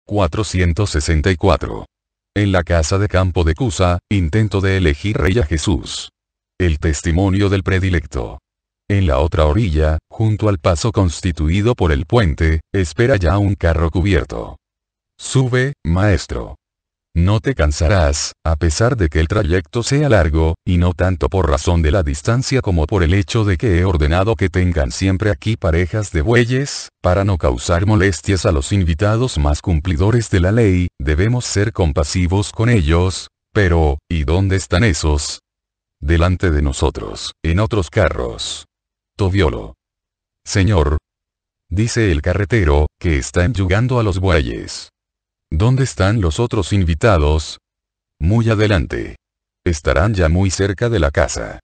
464. En la casa de campo de Cusa, intento de elegir rey a Jesús. El testimonio del predilecto. En la otra orilla, junto al paso constituido por el puente, espera ya un carro cubierto. Sube, maestro. No te cansarás, a pesar de que el trayecto sea largo, y no tanto por razón de la distancia como por el hecho de que he ordenado que tengan siempre aquí parejas de bueyes, para no causar molestias a los invitados más cumplidores de la ley. Debemos ser compasivos con ellos, pero, ¿y dónde están esos? Delante de nosotros, en otros carros. Tobiolo. Señor, dice el carretero, que está enyugando a los bueyes. ¿Dónde están los otros invitados? Muy adelante. Estarán ya muy cerca de la casa.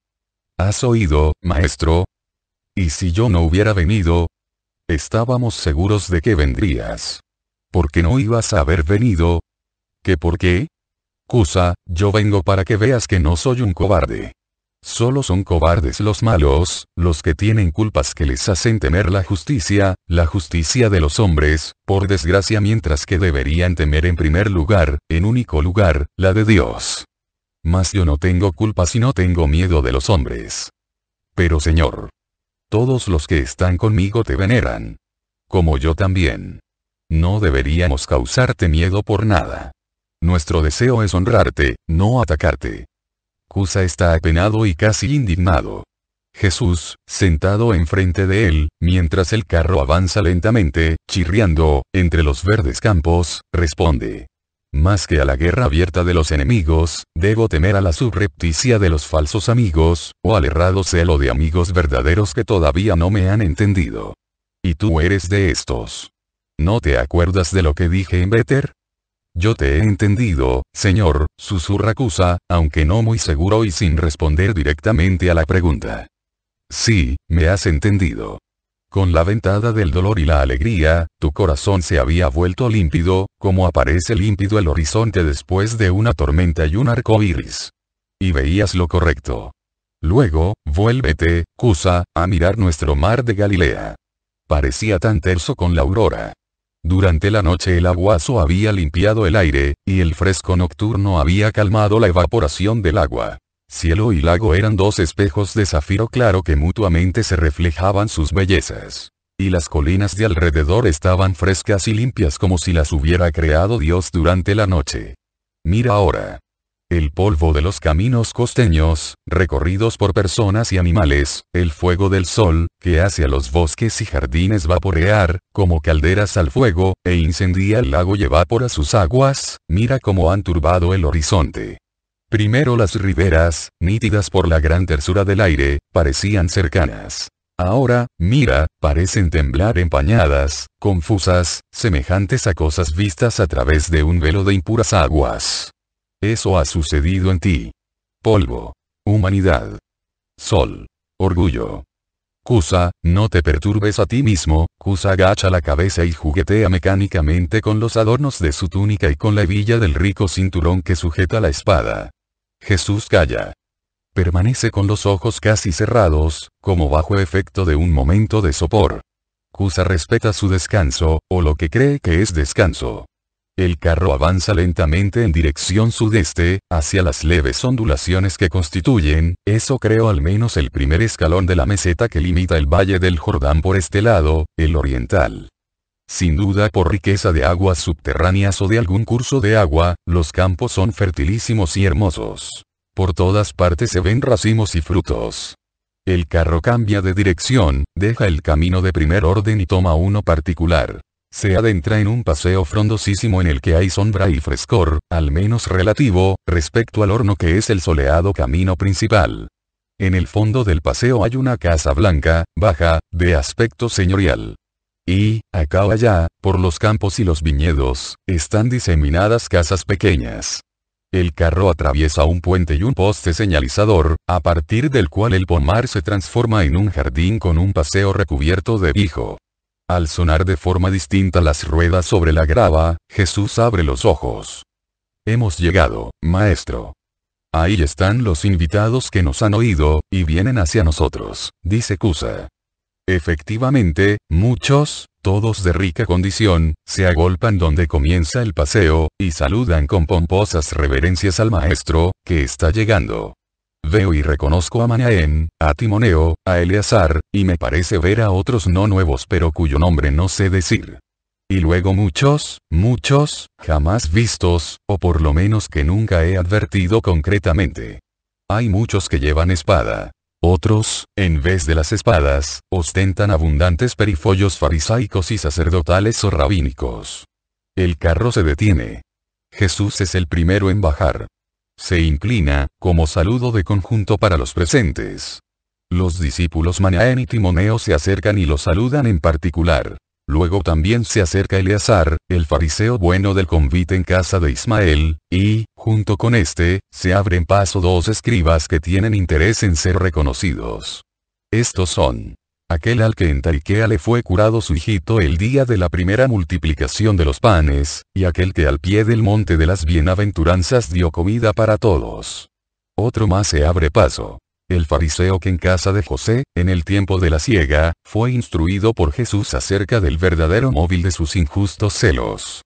¿Has oído, maestro? ¿Y si yo no hubiera venido? Estábamos seguros de que vendrías. ¿Por qué no ibas a haber venido? ¿Qué por qué? Cusa, yo vengo para que veas que no soy un cobarde. Solo son cobardes los malos, los que tienen culpas que les hacen temer la justicia de los hombres, por desgracia, mientras que deberían temer en primer lugar, en único lugar, la de Dios. Mas yo no tengo culpas y no tengo miedo de los hombres. Pero Señor, todos los que están conmigo te veneran. Como yo también. No deberíamos causarte miedo por nada. Nuestro deseo es honrarte, no atacarte. Cusa está apenado y casi indignado. Jesús, sentado enfrente de él, mientras el carro avanza lentamente, chirriando, entre los verdes campos, responde. Más que a la guerra abierta de los enemigos, debo temer a la subrepticia de los falsos amigos, o al errado celo de amigos verdaderos que todavía no me han entendido. ¿Y tú eres de estos? ¿No te acuerdas de lo que dije en Beter? Yo te he entendido, Señor, susurra Cusa, aunque no muy seguro y sin responder directamente a la pregunta. Sí, me has entendido. Con la ventada del dolor y la alegría, tu corazón se había vuelto límpido, como aparece límpido el horizonte después de una tormenta y un arco iris. Y veías lo correcto. Luego, vuélvete, Cusa, a mirar nuestro mar de Galilea. Parecía tan terso con la aurora. Durante la noche el aguazo había limpiado el aire, y el fresco nocturno había calmado la evaporación del agua. Cielo y lago eran dos espejos de zafiro claro que mutuamente se reflejaban sus bellezas. Y las colinas de alrededor estaban frescas y limpias como si las hubiera creado Dios durante la noche. Mira ahora. El polvo de los caminos costeños, recorridos por personas y animales, el fuego del sol, que hace a los bosques y jardines vaporear, como calderas al fuego, e incendia el lago y evapora sus aguas, mira cómo han turbado el horizonte. Primero las riberas, nítidas por la gran tersura del aire, parecían cercanas. Ahora, mira, parecen temblar empañadas, confusas, semejantes a cosas vistas a través de un velo de impuras aguas. Eso ha sucedido en ti. Polvo. Humanidad. Sol. Orgullo. Cusa, no te perturbes a ti mismo. Cusa agacha la cabeza y juguetea mecánicamente con los adornos de su túnica y con la hebilla del rico cinturón que sujeta la espada. Jesús calla. Permanece con los ojos casi cerrados, como bajo efecto de un momento de sopor. Cusa respeta su descanso, o lo que cree que es descanso. El carro avanza lentamente en dirección sudeste, hacia las leves ondulaciones que constituyen, eso creo al menos el primer escalón de la meseta que limita el valle del Jordán por este lado, el oriental. Sin duda por riqueza de aguas subterráneas o de algún curso de agua, los campos son fertilísimos y hermosos. Por todas partes se ven racimos y frutos. El carro cambia de dirección, deja el camino de primer orden y toma uno particular. Se adentra en un paseo frondosísimo en el que hay sombra y frescor, al menos relativo, respecto al horno que es el soleado camino principal. En el fondo del paseo hay una casa blanca, baja, de aspecto señorial. Y, acá o allá, por los campos y los viñedos, están diseminadas casas pequeñas. El carro atraviesa un puente y un poste señalizador, a partir del cual el pomar se transforma en un jardín con un paseo recubierto de guijo. Al sonar de forma distinta las ruedas sobre la grava, Jesús abre los ojos. Hemos llegado, maestro. Ahí están los invitados que nos han oído, y vienen hacia nosotros, dice Cusa. Efectivamente, muchos, todos de rica condición, se agolpan donde comienza el paseo, y saludan con pomposas reverencias al maestro, que está llegando. Veo y reconozco a Manaén, a Timoneo, a Eleazar, y me parece ver a otros no nuevos pero cuyo nombre no sé decir. Y luego muchos, jamás vistos, o por lo menos que nunca he advertido concretamente. Hay muchos que llevan espada. Otros, en vez de las espadas, ostentan abundantes perifollos farisaicos y sacerdotales o rabínicos. El carro se detiene. Jesús es el primero en bajar. Se inclina, como saludo de conjunto para los presentes. Los discípulos Manaén y Timoneo se acercan y lo saludan en particular. Luego también se acerca Eleazar, el fariseo bueno del convite en casa de Ismael, y, junto con este, se abren paso dos escribas que tienen interés en ser reconocidos. Estos son aquel al que en Tariquea le fue curado su hijito el día de la primera multiplicación de los panes, y aquel que al pie del monte de las bienaventuranzas dio comida para todos. Otro más se abre paso. El fariseo que en casa de José, en el tiempo de la siega, fue instruido por Jesús acerca del verdadero móvil de sus injustos celos.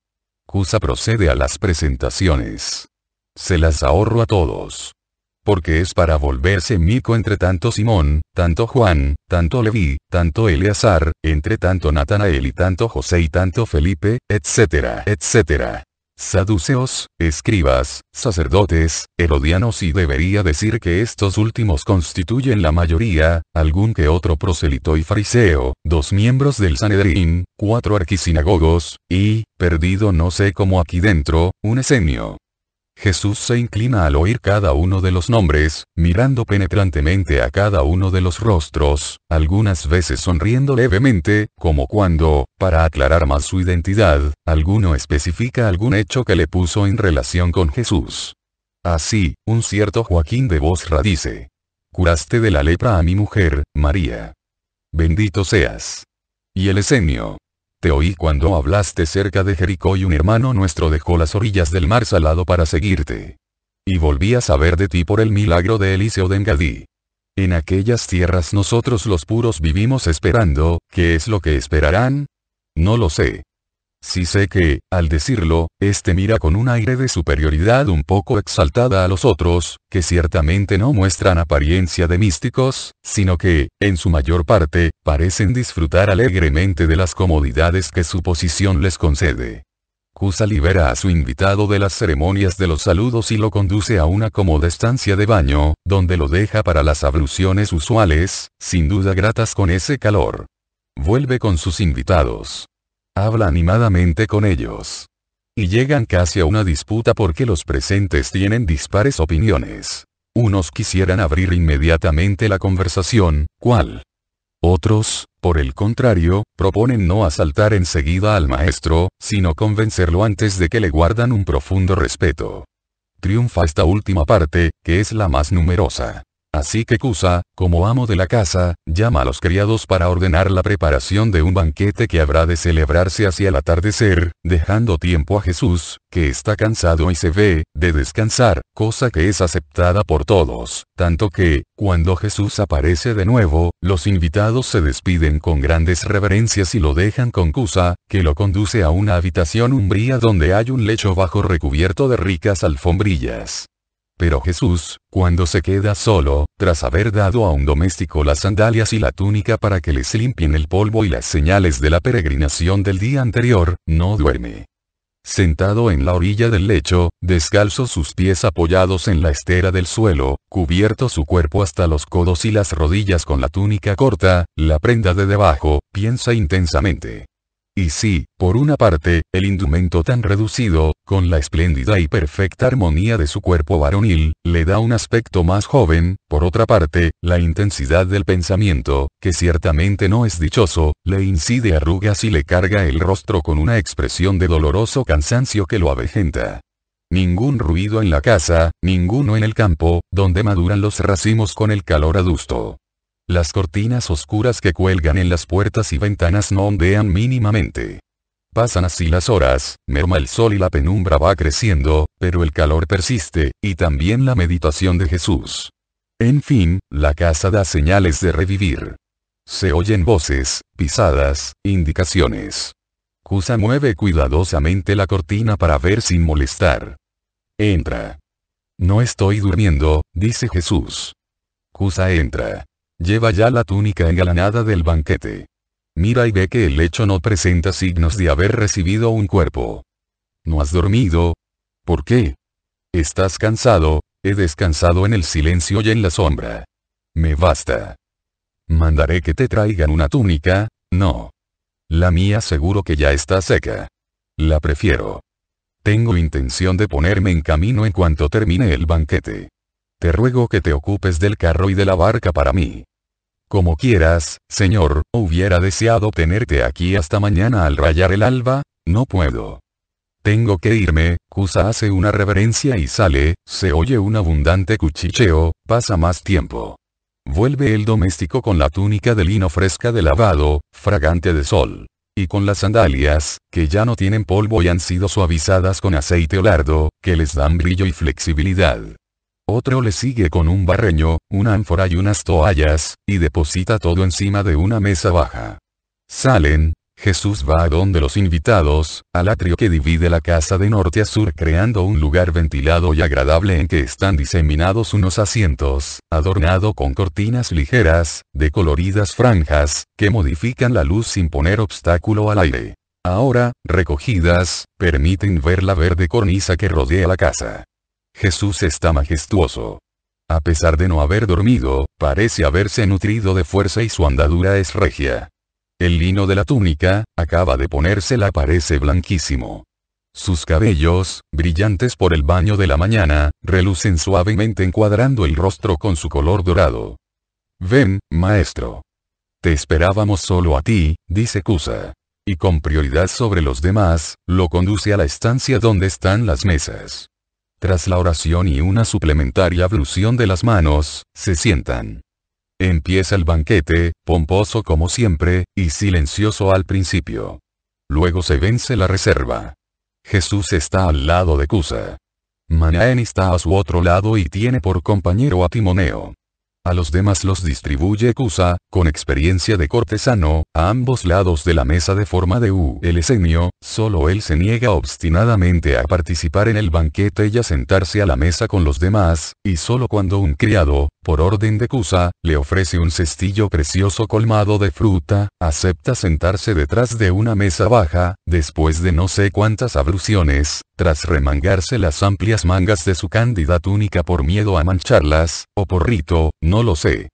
Cusa procede a las presentaciones. Se las ahorro a todos. Porque es para volverse mico entre tanto Simón, tanto Juan, tanto Leví, tanto Eleazar, entre tanto Natanael y tanto José y tanto Felipe, etcétera, etcétera. Saduceos, escribas, sacerdotes, herodianos y debería decir que estos últimos constituyen la mayoría, algún que otro proselito y fariseo, 2 miembros del Sanedrín, 4 arquisinagogos, y, perdido no sé cómo aquí dentro, un esenio. Jesús se inclina al oír cada uno de los nombres, mirando penetrantemente a cada uno de los rostros, algunas veces sonriendo levemente, como cuando, para aclarar más su identidad, alguno especifica algún hecho que le puso en relación con Jesús. Así, un cierto Joaquín de Bosra dice: «Curaste de la lepra a mi mujer, María. Bendito seas». Y el esenio: «Te oí cuando hablaste cerca de Jericó y un hermano nuestro dejó las orillas del mar Salado para seguirte. Y volví a saber de ti por el milagro de Eliseo de Engadí. En aquellas tierras nosotros los puros vivimos esperando, ¿qué es lo que esperarán? No lo sé. Sí sé que, al decirlo, este mira con un aire de superioridad un poco exaltada a los otros, que ciertamente no muestran apariencia de místicos, sino que, en su mayor parte, parecen disfrutar alegremente de las comodidades que su posición les concede. Cusa libera a su invitado de las ceremonias de los saludos y lo conduce a una cómoda estancia de baño, donde lo deja para las abluciones usuales, sin duda gratas con ese calor. Vuelve con sus invitados. Habla animadamente con ellos. Y llegan casi a una disputa porque los presentes tienen dispares opiniones. Unos quisieran abrir inmediatamente la conversación, ¿cuál? Otros, por el contrario, proponen no asaltar enseguida al maestro, sino convencerlo antes de que le guardan un profundo respeto. Triunfa esta última parte, que es la más numerosa. Así que Cusa, como amo de la casa, llama a los criados para ordenar la preparación de un banquete que habrá de celebrarse hacia el atardecer, dejando tiempo a Jesús, que está cansado y se ve, de descansar, cosa que es aceptada por todos, tanto que, cuando Jesús aparece de nuevo, los invitados se despiden con grandes reverencias y lo dejan con Cusa, que lo conduce a una habitación umbría donde hay un lecho bajo recubierto de ricas alfombrillas. Pero Jesús, cuando se queda solo, tras haber dado a un doméstico las sandalias y la túnica para que les limpien el polvo y las señales de la peregrinación del día anterior, no duerme. Sentado en la orilla del lecho, descalzo sus pies apoyados en la estera del suelo, cubierto su cuerpo hasta los codos y las rodillas con la túnica corta, la prenda de debajo, piensa intensamente. Y si, por una parte, el indumento tan reducido, con la espléndida y perfecta armonía de su cuerpo varonil, le da un aspecto más joven, por otra parte, la intensidad del pensamiento, que ciertamente no es dichoso, le incide arrugas y le carga el rostro con una expresión de doloroso cansancio que lo avejenta. Ningún ruido en la casa, ninguno en el campo, donde maduran los racimos con el calor adusto. Las cortinas oscuras que cuelgan en las puertas y ventanas no ondean mínimamente. Pasan así las horas, merma el sol y la penumbra va creciendo, pero el calor persiste, y también la meditación de Jesús. En fin, la casa da señales de revivir. Se oyen voces, pisadas, indicaciones. Kusa mueve cuidadosamente la cortina para ver sin molestar. Entra. No estoy durmiendo, dice Jesús. Kusa entra. Lleva ya la túnica engalanada del banquete. Mira y ve que el lecho no presenta signos de haber recibido un cuerpo. ¿No has dormido? ¿Por qué? ¿Estás cansado? He descansado en el silencio y en la sombra. Me basta. ¿Mandaré que te traigan una túnica? No. La mía seguro que ya está seca. La prefiero. Tengo intención de ponerme en camino en cuanto termine el banquete. Te ruego que te ocupes del carro y de la barca para mí. Como quieras, Señor, hubiera deseado tenerte aquí hasta mañana al rayar el alba, no puedo. Tengo que irme. Kusa hace una reverencia y sale, se oye un abundante cuchicheo, pasa más tiempo. Vuelve el doméstico con la túnica de lino fresca de lavado, fragante de sol. Y con las sandalias, que ya no tienen polvo y han sido suavizadas con aceite o lardo, que les dan brillo y flexibilidad. Otro le sigue con un barreño, una ánfora y unas toallas, y deposita todo encima de una mesa baja. Salen. Jesús va a donde los invitados, al atrio que divide la casa de norte a sur creando un lugar ventilado y agradable en que están diseminados unos asientos, adornado con cortinas ligeras, de coloridas franjas, que modifican la luz sin poner obstáculo al aire. Ahora, recogidas, permiten ver la verde cornisa que rodea la casa. Jesús está majestuoso. A pesar de no haber dormido, parece haberse nutrido de fuerza y su andadura es regia. El lino de la túnica, acaba de ponérsela, parece blanquísimo. Sus cabellos, brillantes por el baño de la mañana, relucen suavemente encuadrando el rostro con su color dorado. Ven, maestro. Te esperábamos solo a ti, dice Kusa. Y con prioridad sobre los demás, lo conduce a la estancia donde están las mesas. Tras la oración y una suplementaria ablución de las manos, se sientan. Empieza el banquete, pomposo como siempre, y silencioso al principio. Luego se vence la reserva. Jesús está al lado de Kusa. Manaén está a su otro lado y tiene por compañero a Timoneo. A los demás los distribuye Kusa, con experiencia de cortesano, a ambos lados de la mesa de forma de U. El esenio, solo él se niega obstinadamente a participar en el banquete y a sentarse a la mesa con los demás, y solo cuando un criado, por orden de Kusa, le ofrece un cestillo precioso colmado de fruta, acepta sentarse detrás de una mesa baja, después de no sé cuántas abluciones, tras remangarse las amplias mangas de su cándida túnica por miedo a mancharlas, o por rito, no lo sé.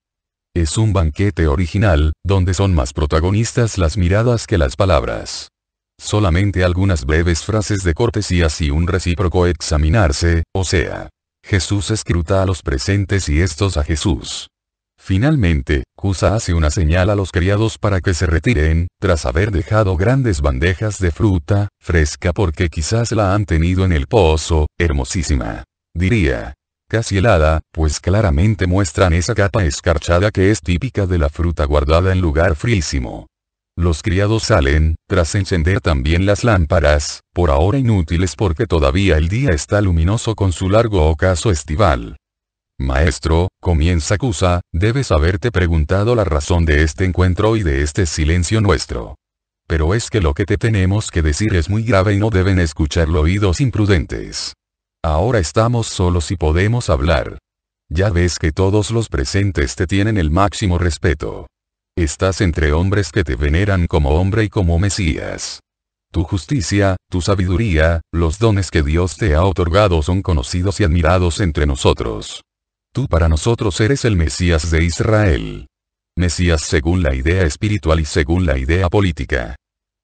Es un banquete original, donde son más protagonistas las miradas que las palabras. Solamente algunas breves frases de cortesías y un recíproco examinarse, o sea, Jesús escruta a los presentes y estos a Jesús. Finalmente, Kusa hace una señal a los criados para que se retiren, tras haber dejado grandes bandejas de fruta, fresca porque quizás la han tenido en el pozo, hermosísima. Diría. Casi helada, pues claramente muestran esa capa escarchada que es típica de la fruta guardada en lugar fríísimo. Los criados salen, tras encender también las lámparas, por ahora inútiles porque todavía el día está luminoso con su largo ocaso estival. Maestro, comienza Kusa, debes haberte preguntado la razón de este encuentro y de este silencio nuestro. Pero es que lo que te tenemos que decir es muy grave y no deben escucharlo oídos imprudentes. Ahora estamos solos y podemos hablar. Ya ves que todos los presentes te tienen el máximo respeto. Estás entre hombres que te veneran como hombre y como Mesías. Tu justicia, tu sabiduría, los dones que Dios te ha otorgado son conocidos y admirados entre nosotros. Tú para nosotros eres el Mesías de Israel. Mesías según la idea espiritual y según la idea política.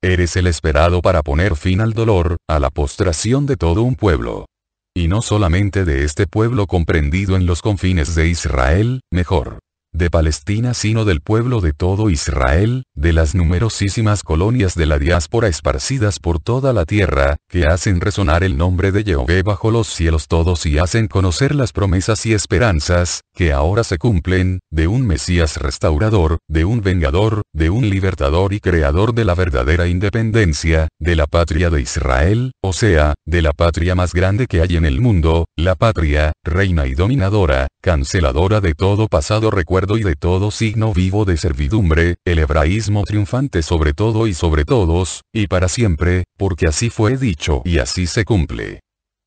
Eres el esperado para poner fin al dolor, a la postración de todo un pueblo. Y no solamente de este pueblo comprendido en los confines de Israel, mejor. De Palestina sino del pueblo de todo Israel, de las numerosísimas colonias de la diáspora esparcidas por toda la tierra, que hacen resonar el nombre de Yahvé bajo los cielos todos y hacen conocer las promesas y esperanzas, que ahora se cumplen, de un Mesías restaurador, de un vengador, de un libertador y creador de la verdadera independencia, de la patria de Israel, o sea, de la patria más grande que hay en el mundo, la patria, reina y dominadora, canceladora de todo pasado recuerdo recuerdo y de todo signo vivo de servidumbre, el hebraísmo triunfante sobre todo y sobre todos, y para siempre, porque así fue dicho y así se cumple.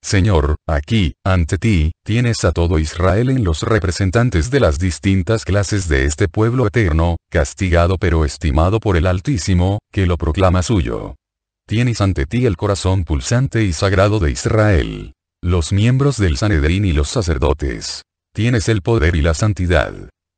Señor, aquí, ante ti, tienes a todo Israel en los representantes de las distintas clases de este pueblo eterno, castigado pero estimado por el Altísimo, que lo proclama suyo. Tienes ante ti el corazón pulsante y sagrado de Israel. Los miembros del Sanedrín y los sacerdotes. Tienes el poder y la santidad.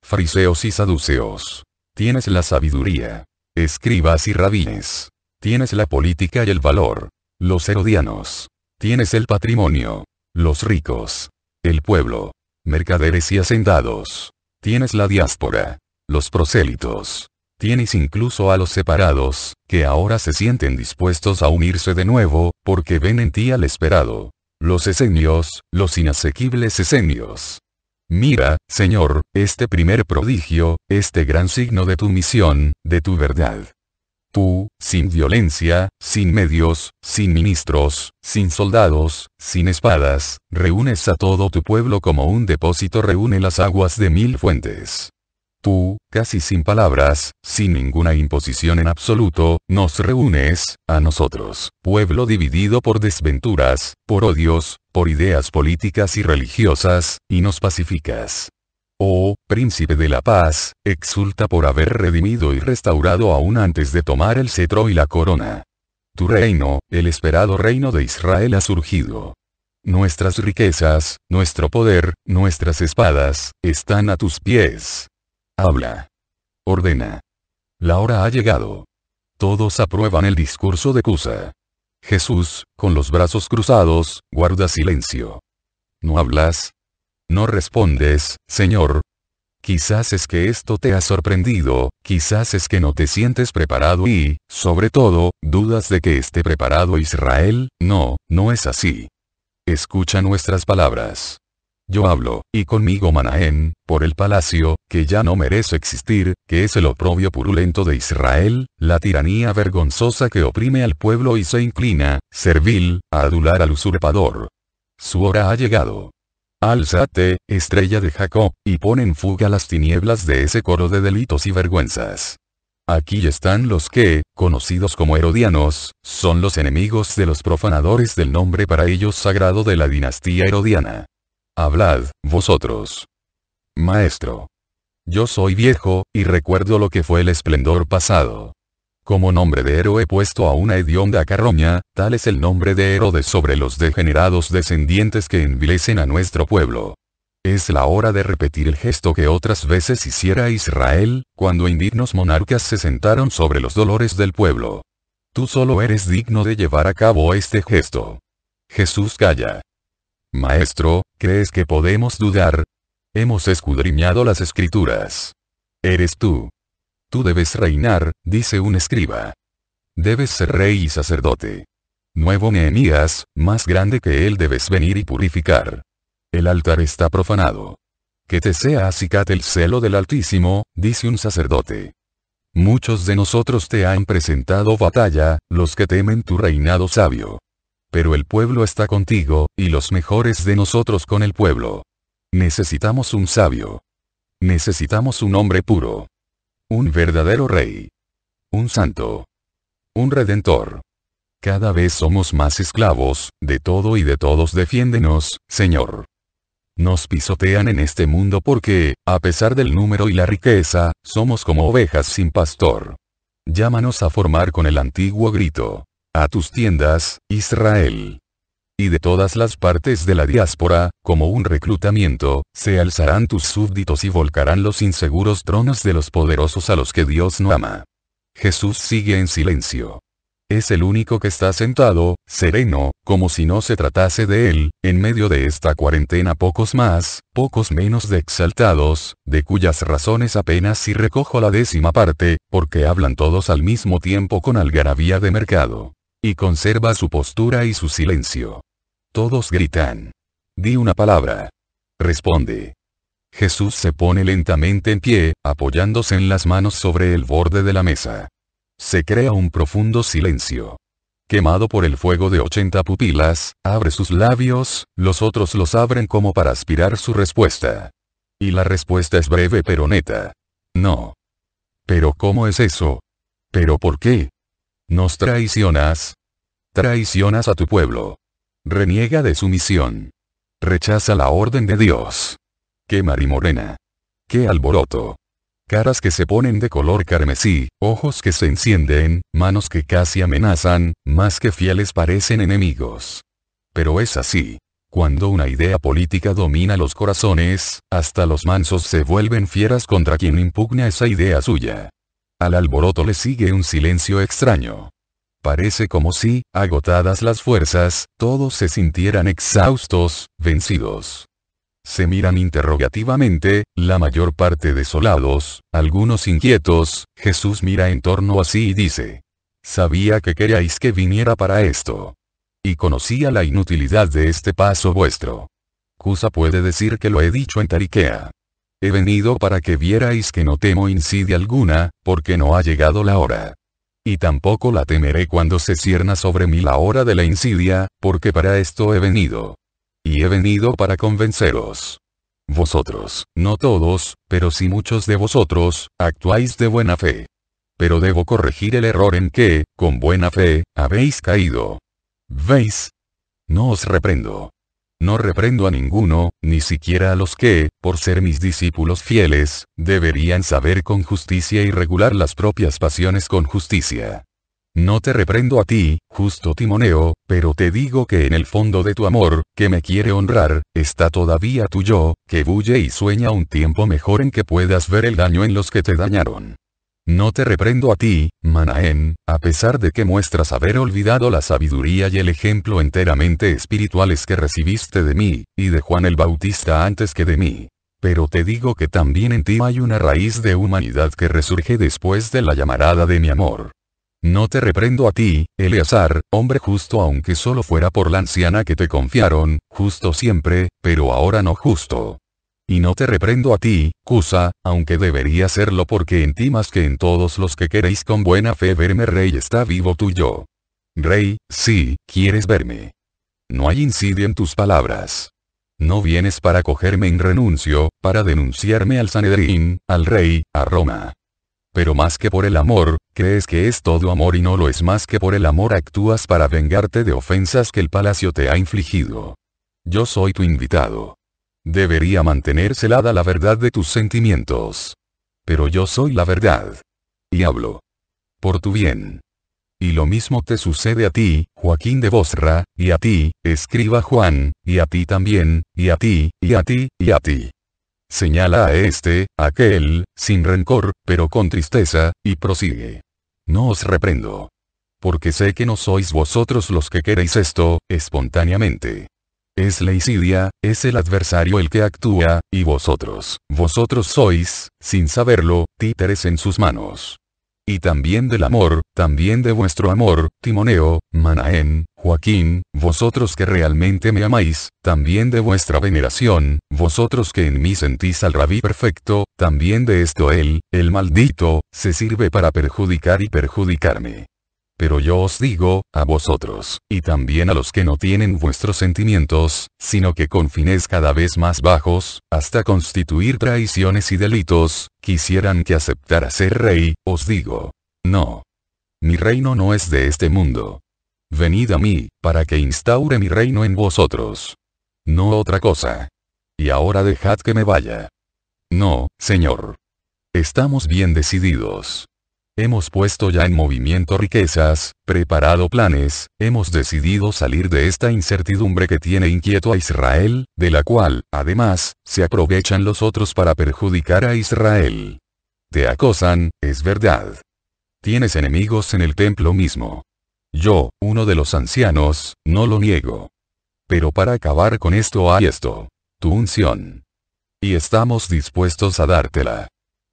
Fariseos y saduceos. Tienes la sabiduría. Escribas y rabines. Tienes la política y el valor. Los herodianos. Tienes el patrimonio. Los ricos. El pueblo. Mercaderes y hacendados. Tienes la diáspora. Los prosélitos. Tienes incluso a los separados, que ahora se sienten dispuestos a unirse de nuevo, porque ven en ti al esperado. Los esenios, los inasequibles esenios. Mira, Señor, este primer prodigio, este gran signo de tu misión, de tu verdad. Tú, sin violencia, sin medios, sin ministros, sin soldados, sin espadas, reúnes a todo tu pueblo como un depósito reúne las aguas de 1000 fuentes. Tú, casi sin palabras, sin ninguna imposición en absoluto, nos reúnes, a nosotros, pueblo dividido por desventuras, por odios, por ideas políticas y religiosas, y nos pacificas. Oh, príncipe de la paz, exulta por haber redimido y restaurado aún antes de tomar el cetro y la corona. Tu reino, el esperado reino de Israel ha surgido. Nuestras riquezas, nuestro poder, nuestras espadas, están a tus pies. Habla. Ordena. La hora ha llegado. Todos aprueban el discurso de Cusa. Jesús, con los brazos cruzados, guarda silencio. ¿No hablas? ¿No respondes, Señor? Quizás es que esto te ha sorprendido, quizás es que no te sientes preparado y, sobre todo, dudas de que esté preparado Israel. No, no es así. Escucha nuestras palabras. Yo hablo, y conmigo Manaén, por el palacio, que ya no merece existir, que es el oprobio purulento de Israel, la tiranía vergonzosa que oprime al pueblo y se inclina, servil, a adular al usurpador. Su hora ha llegado. Álzate, estrella de Jacob, y pon en fuga las tinieblas de ese coro de delitos y vergüenzas. Aquí están los que, conocidos como herodianos, son los enemigos de los profanadores del nombre para ellos sagrado de la dinastía herodiana. Hablad, vosotros. Maestro. Yo soy viejo, y recuerdo lo que fue el esplendor pasado. Como nombre de héroe puesto a una hedionda carroña, tal es el nombre de Herodes sobre los degenerados descendientes que envilecen a nuestro pueblo. Es la hora de repetir el gesto que otras veces hiciera Israel, cuando indignos monarcas se sentaron sobre los dolores del pueblo. Tú solo eres digno de llevar a cabo este gesto. Jesús calla. Maestro, ¿crees que podemos dudar? Hemos escudriñado las escrituras. Eres tú. Tú debes reinar, dice un escriba. Debes ser rey y sacerdote. Nuevo Nehemías, más grande que él debes venir y purificar. El altar está profanado. Que te sea acicate el celo del Altísimo, dice un sacerdote. Muchos de nosotros te han presentado batalla, los que temen tu reinado sabio. Pero el pueblo está contigo, y los mejores de nosotros con el pueblo. Necesitamos un sabio. Necesitamos un hombre puro. Un verdadero rey. Un santo. Un redentor. Cada vez somos más esclavos, de todo y de todos defiéndenos, Señor. Nos pisotean en este mundo porque, a pesar del número y la riqueza, somos como ovejas sin pastor. Llámanos a formar con el antiguo grito. A tus tiendas, Israel. Y de todas las partes de la diáspora, como un reclutamiento, se alzarán tus súbditos y volcarán los inseguros tronos de los poderosos a los que Dios no ama. Jesús sigue en silencio. Es el único que está sentado, sereno, como si no se tratase de él, en medio de esta cuarentena pocos más, pocos menos de exaltados, de cuyas razones apenas si recojo la 10ª parte, porque hablan todos al mismo tiempo con algarabía de mercado. Y conserva su postura y su silencio. Todos gritan. Di una palabra. Responde. Jesús se pone lentamente en pie, apoyándose en las manos sobre el borde de la mesa. Se crea un profundo silencio. Quemado por el fuego de 80 pupilas, abre sus labios, los otros los abren como para aspirar su respuesta. Y la respuesta es breve pero neta. No. ¿Pero cómo es eso? ¿Pero por qué? ¿Nos traicionas? Traicionas a tu pueblo. Reniega de su misión. Rechaza la orden de Dios. ¡Qué marimorena! ¡Qué alboroto! Caras que se ponen de color carmesí, ojos que se encienden, manos que casi amenazan, más que fieles parecen enemigos. Pero es así. Cuando una idea política domina los corazones, hasta los mansos se vuelven fieras contra quien impugna esa idea suya. Al alboroto le sigue un silencio extraño. Parece como si, agotadas las fuerzas, todos se sintieran exhaustos, vencidos. Se miran interrogativamente, la mayor parte desolados, algunos inquietos. Jesús mira en torno a sí y dice: sabía que queríais que viniera para esto. Y conocía la inutilidad de este paso vuestro. Cusa puede decir que lo he dicho en Tariquea. He venido para que vierais que no temo insidia alguna, porque no ha llegado la hora. Y tampoco la temeré cuando se cierna sobre mí la hora de la insidia, porque para esto he venido. Y he venido para convenceros. Vosotros, no todos, pero sí muchos de vosotros, actuáis de buena fe. Pero debo corregir el error en que, con buena fe, habéis caído. ¿Veis? No os reprendo. No reprendo a ninguno, ni siquiera a los que, por ser mis discípulos fieles, deberían saber con justicia y regular las propias pasiones con justicia. No te reprendo a ti, justo Timoneo, pero te digo que en el fondo de tu amor, que me quiere honrar, está todavía tu yo, que bulle y sueña un tiempo mejor en que puedas ver el daño en los que te dañaron. No te reprendo a ti, Manaén, a pesar de que muestras haber olvidado la sabiduría y el ejemplo enteramente espirituales que recibiste de mí, y de Juan el Bautista antes que de mí. Pero te digo que también en ti hay una raíz de humanidad que resurge después de la llamarada de mi amor. No te reprendo a ti, Eleazar, hombre justo aunque solo fuera por la anciana que te confiaron, justo siempre, pero ahora no justo. Y no te reprendo a ti, Cusa, aunque debería serlo porque en ti más que en todos los que queréis con buena fe verme rey está vivo tu yo. Rey, sí, quieres verme. No hay insidia en tus palabras. No vienes para cogerme en renuncio, para denunciarme al Sanedrín, al rey, a Roma. Pero más que por el amor, crees que es todo amor y no lo es más que por el amor actúas para vengarte de ofensas que el palacio te ha infligido. Yo soy tu invitado. Debería mantener celada la verdad de tus sentimientos. Pero yo soy la verdad. Y hablo. Por tu bien. Y lo mismo te sucede a ti, Joaquín de Bosra, y a ti, escriba Juan, y a ti también, y a ti, y a ti, y a ti. Señala a este, aquel, sin rencor, pero con tristeza, y prosigue. No os reprendo. Porque sé que no sois vosotros los que queréis esto, espontáneamente. Es la insidia, es el adversario el que actúa, y vosotros sois, sin saberlo, títeres en sus manos. Y también del amor, también de vuestro amor, Timoneo, Manaén, Joaquín, vosotros que realmente me amáis, también de vuestra veneración, vosotros que en mí sentís al rabí perfecto, también de esto él, el maldito, se sirve para perjudicar y perjudicarme. Pero yo os digo, a vosotros, y también a los que no tienen vuestros sentimientos, sino que con fines cada vez más bajos, hasta constituir traiciones y delitos, quisieran que aceptara ser rey, os digo, no. Mi reino no es de este mundo. Venid a mí, para que instaure mi reino en vosotros. No otra cosa. Y ahora dejad que me vaya. No, Señor. Estamos bien decididos. Hemos puesto ya en movimiento riquezas, preparado planes, hemos decidido salir de esta incertidumbre que tiene inquieto a Israel, de la cual, además, se aprovechan los otros para perjudicar a Israel. Te acosan, es verdad. Tienes enemigos en el templo mismo. Yo, uno de los ancianos, no lo niego. Pero para acabar con esto hay esto. Tu unción. Y estamos dispuestos a dártela.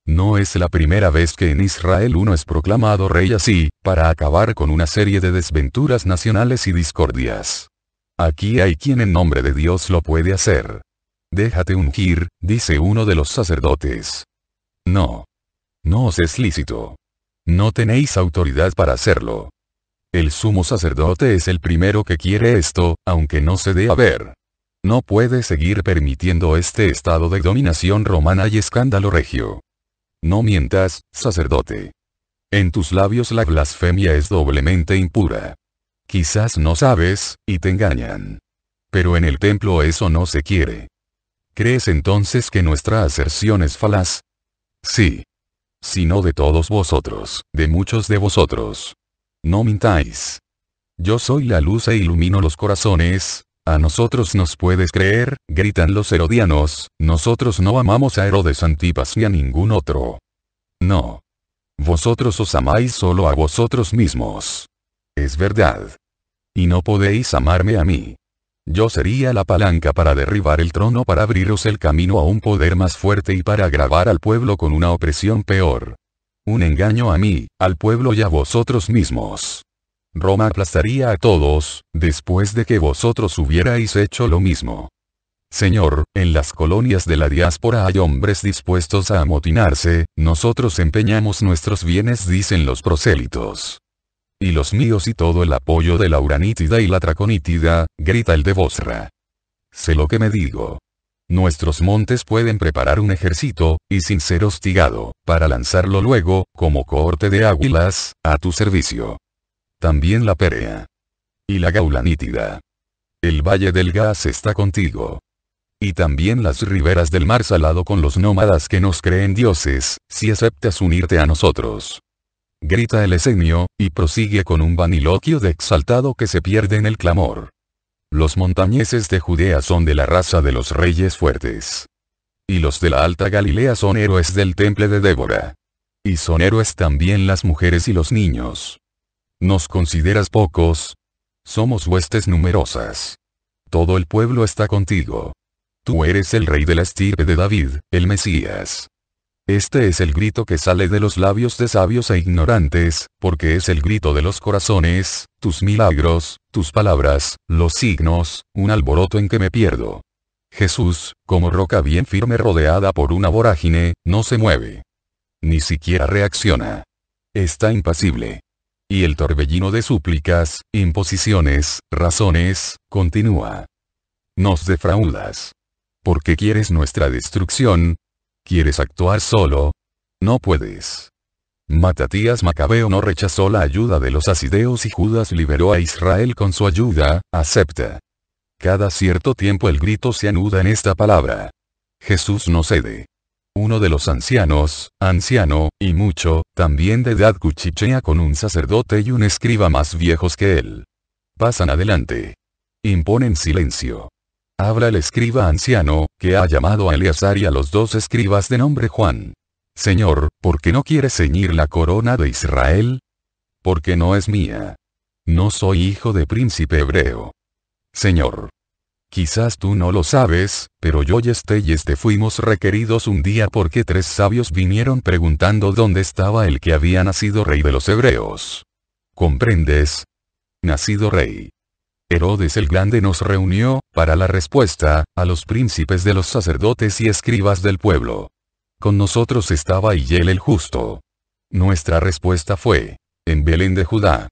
No es la primera vez que en Israel uno es proclamado rey así, para acabar con una serie de desventuras nacionales y discordias. Aquí hay quien en nombre de Dios lo puede hacer. Déjate ungir, dice uno de los sacerdotes. No. No os es lícito. No tenéis autoridad para hacerlo. El sumo sacerdote es el primero que quiere esto, aunque no se dé a ver. No puede seguir permitiendo este estado de dominación romana y escándalo regio. No mientas, sacerdote. En tus labios la blasfemia es doblemente impura. Quizás no sabes, y te engañan. Pero en el templo eso no se quiere. ¿Crees entonces que nuestra aserción es falaz? Sí. Si no de todos vosotros, de muchos de vosotros. No mintáis. Yo soy la luz e ilumino los corazones. A nosotros nos puedes creer, gritan los herodianos, nosotros no amamos a Herodes Antipas ni a ningún otro. No. Vosotros os amáis solo a vosotros mismos. Es verdad. Y no podéis amarme a mí. Yo sería la palanca para derribar el trono, para abriros el camino a un poder más fuerte y para agravar al pueblo con una opresión peor. Un engaño a mí, al pueblo y a vosotros mismos. Roma aplastaría a todos, después de que vosotros hubierais hecho lo mismo. Señor, en las colonias de la diáspora hay hombres dispuestos a amotinarse, nosotros empeñamos nuestros bienes, dicen los prosélitos. Y los míos y todo el apoyo de la uranítida y la traconítida, grita el de Bosra. Sé lo que me digo. Nuestros montes pueden preparar un ejército, y sin ser hostigado, para lanzarlo luego, como cohorte de águilas, a tu servicio. También la Pérea. Y la Gaulanítida. El valle del Gas está contigo. Y también las riberas del mar Salado con los nómadas que nos creen dioses, si aceptas unirte a nosotros. Grita el esenio, y prosigue con un vaniloquio de exaltado que se pierde en el clamor. Los montañeses de Judea son de la raza de los reyes fuertes. Y los de la alta Galilea son héroes del temple de Débora. Y son héroes también las mujeres y los niños. ¿Nos consideras pocos? Somos huestes numerosas. Todo el pueblo está contigo. Tú eres el rey de la estirpe de David, el Mesías. Este es el grito que sale de los labios de sabios e ignorantes, porque es el grito de los corazones, tus milagros, tus palabras, los signos, un alboroto en que me pierdo. Jesús, como roca bien firme rodeada por una vorágine, no se mueve. Ni siquiera reacciona. Está impasible. Y el torbellino de súplicas, imposiciones, razones, continúa. Nos defraudas. ¿Por qué quieres nuestra destrucción? ¿Quieres actuar solo? No puedes. Matatías Macabeo no rechazó la ayuda de los asideos y Judas liberó a Israel con su ayuda, acepta. Cada cierto tiempo el grito se anuda en esta palabra. Jesús no cede. Uno de los ancianos, anciano, y mucho, también de edad, cuchichea con un sacerdote y un escriba más viejos que él. Pasan adelante. Imponen silencio. Habla el escriba anciano, que ha llamado a Eleazar y a los dos escribas de nombre Juan. Señor, ¿por qué no quieres ceñir la corona de Israel? Porque no es mía. No soy hijo de príncipe hebreo. Señor. Quizás tú no lo sabes, pero yo y este fuimos requeridos un día porque 3 sabios vinieron preguntando dónde estaba el que había nacido rey de los hebreos. ¿Comprendes? Nacido rey. Herodes el Grande nos reunió, para la respuesta, a los príncipes de los sacerdotes y escribas del pueblo. Con nosotros estaba Hiel el justo. Nuestra respuesta fue, en Belén de Judá.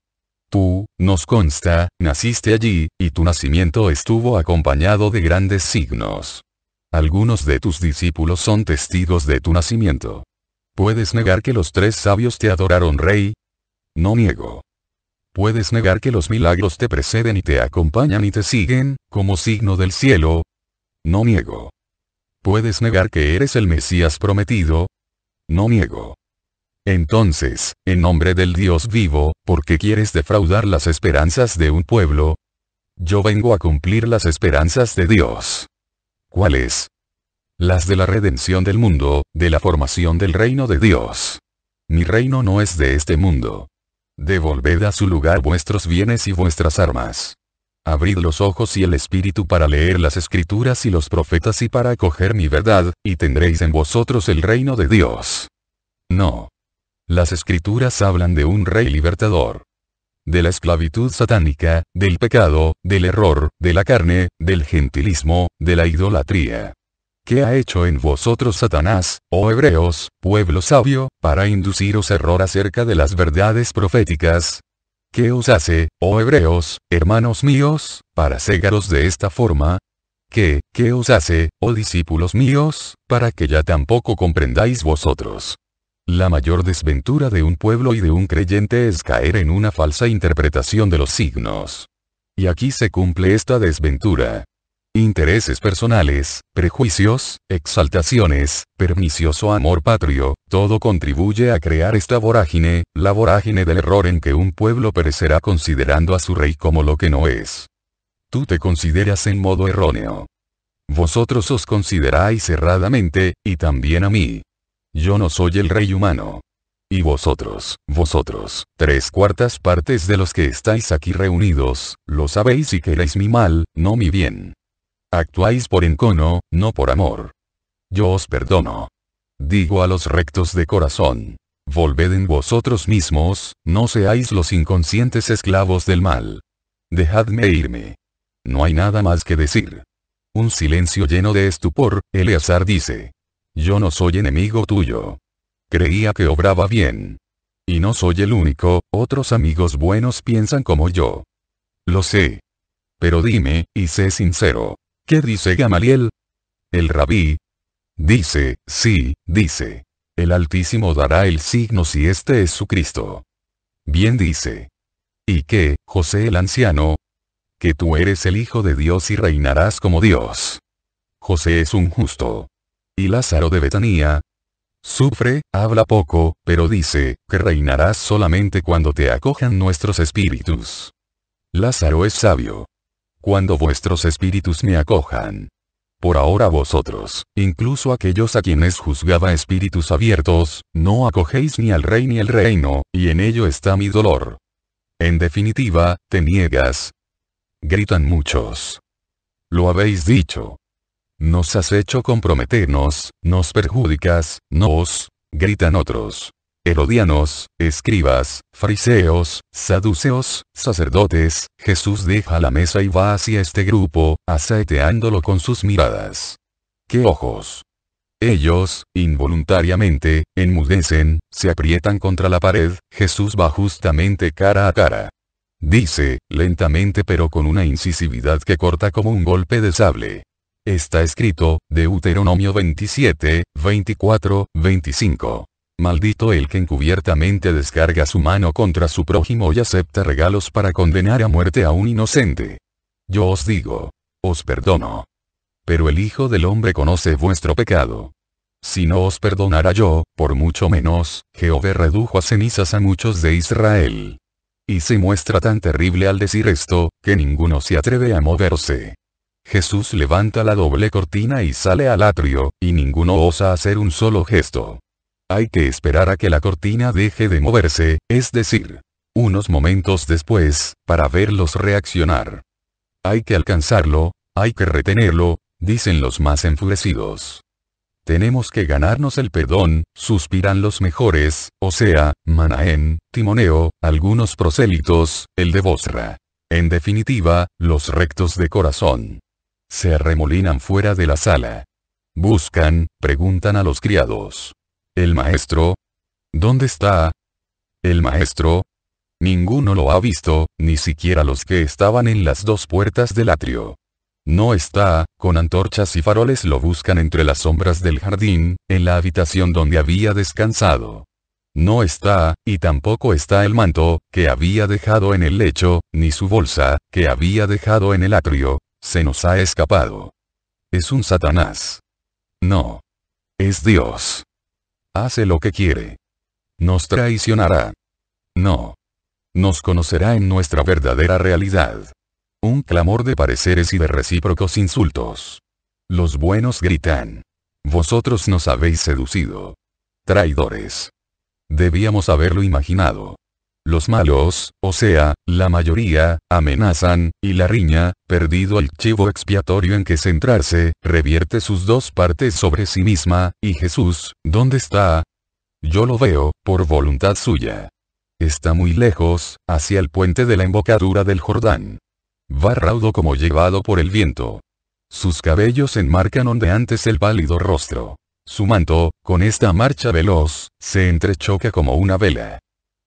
Tú, nos consta, naciste allí, y tu nacimiento estuvo acompañado de grandes signos. Algunos de tus discípulos son testigos de tu nacimiento. ¿Puedes negar que los 3 sabios te adoraron rey? No niego. ¿Puedes negar que los milagros te preceden y te acompañan y te siguen, como signo del cielo? No niego. ¿Puedes negar que eres el Mesías prometido? No niego. Entonces, en nombre del Dios vivo, ¿por qué quieres defraudar las esperanzas de un pueblo? Yo vengo a cumplir las esperanzas de Dios. ¿Cuáles? Las de la redención del mundo, de la formación del reino de Dios. Mi reino no es de este mundo. Devolved a su lugar vuestros bienes y vuestras armas. Abrid los ojos y el espíritu para leer las escrituras y los profetas y para acoger mi verdad, y tendréis en vosotros el reino de Dios. No. Las escrituras hablan de un rey libertador. De la esclavitud satánica, del pecado, del error, de la carne, del gentilismo, de la idolatría. ¿Qué ha hecho en vosotros Satanás, oh hebreos, pueblo sabio, para induciros error acerca de las verdades proféticas? ¿Qué os hace, oh hebreos, hermanos míos, para cegaros de esta forma? ¿Qué os hace, oh discípulos míos, para que ya tampoco comprendáis vosotros? La mayor desventura de un pueblo y de un creyente es caer en una falsa interpretación de los signos. Y aquí se cumple esta desventura. Intereses personales, prejuicios, exaltaciones, pernicioso amor patrio, todo contribuye a crear esta vorágine, la vorágine del error en que un pueblo perecerá considerando a su rey como lo que no es. Tú te consideras en modo erróneo. Vosotros os consideráis erradamente, y también a mí. Yo no soy el rey humano. Y vosotros, 3/4 partes de los que estáis aquí reunidos, lo sabéis y queréis mi mal, no mi bien. Actuáis por encono, no por amor. Yo os perdono. Digo a los rectos de corazón. Volved en vosotros mismos, no seáis los inconscientes esclavos del mal. Dejadme irme. No hay nada más que decir. Un silencio lleno de estupor, Eleazar dice. Yo no soy enemigo tuyo. Creía que obraba bien. Y no soy el único, otros amigos buenos piensan como yo. Lo sé. Pero dime, y sé sincero. ¿Qué dice Gamaliel? El rabí. Dice, sí, dice. El Altísimo dará el signo si este es su Cristo. Bien dice. ¿Y qué, José el anciano? Que tú eres el Hijo de Dios y reinarás como Dios. José es un justo. Y Lázaro de Betania. Sufre, habla poco, pero dice, que reinarás solamente cuando te acojan nuestros espíritus. Lázaro es sabio. Cuando vuestros espíritus me acojan. Por ahora vosotros, incluso aquellos a quienes juzgaba espíritus abiertos, no acogéis ni al rey ni al reino, y en ello está mi dolor. En definitiva, te niegas. Gritan muchos. Lo habéis dicho. Nos has hecho comprometernos, nos perjudicas, nos, gritan otros. Herodianos, escribas, fariseos, saduceos, sacerdotes, Jesús deja la mesa y va hacia este grupo, asaeteándolo con sus miradas. ¡Qué ojos! Ellos, involuntariamente, enmudecen, se aprietan contra la pared, Jesús va justamente cara a cara. Dice, lentamente pero con una incisividad que corta como un golpe de sable. Está escrito, Deuteronomio 27, 24, 25. Maldito el que encubiertamente descarga su mano contra su prójimo y acepta regalos para condenar a muerte a un inocente. Yo os digo, os perdono. Pero el Hijo del Hombre conoce vuestro pecado. Si no os perdonara yo, por mucho menos, Jehová redujo a cenizas a muchos de Israel. Y se muestra tan terrible al decir esto, que ninguno se atreve a moverse. Jesús levanta la doble cortina y sale al atrio, y ninguno osa hacer un solo gesto. Hay que esperar a que la cortina deje de moverse, es decir, unos momentos después, para verlos reaccionar. Hay que alcanzarlo, hay que retenerlo, dicen los más enfurecidos. Tenemos que ganarnos el perdón, suspiran los mejores, o sea, Manaén, Timoneo, algunos prosélitos, el de Bosra. En definitiva, los rectos de corazón. Se arremolinan fuera de la sala. Buscan, preguntan a los criados. ¿El maestro? ¿Dónde está? ¿El maestro? Ninguno lo ha visto, ni siquiera los que estaban en las dos puertas del atrio. No está, con antorchas y faroles lo buscan entre las sombras del jardín, en la habitación donde había descansado. No está, y tampoco está el manto, que había dejado en el lecho, ni su bolsa, que había dejado en el atrio. Se nos ha escapado. Es un Satanás. No. Es Dios. Hace lo que quiere. Nos traicionará. No. Nos conocerá en nuestra verdadera realidad. Un clamor de pareceres y de recíprocos insultos. Los buenos gritan. Vosotros nos habéis seducido. Traidores. Debíamos haberlo imaginado. Los malos, o sea, la mayoría, amenazan, y la riña, perdido el chivo expiatorio en que centrarse, revierte sus dos partes sobre sí misma, y Jesús, ¿dónde está? Yo lo veo, por voluntad suya. Está muy lejos, hacia el puente de la embocadura del Jordán. Va raudo como llevado por el viento. Sus cabellos enmarcan ondeantes el pálido rostro. Su manto, con esta marcha veloz, se entrechoca como una vela.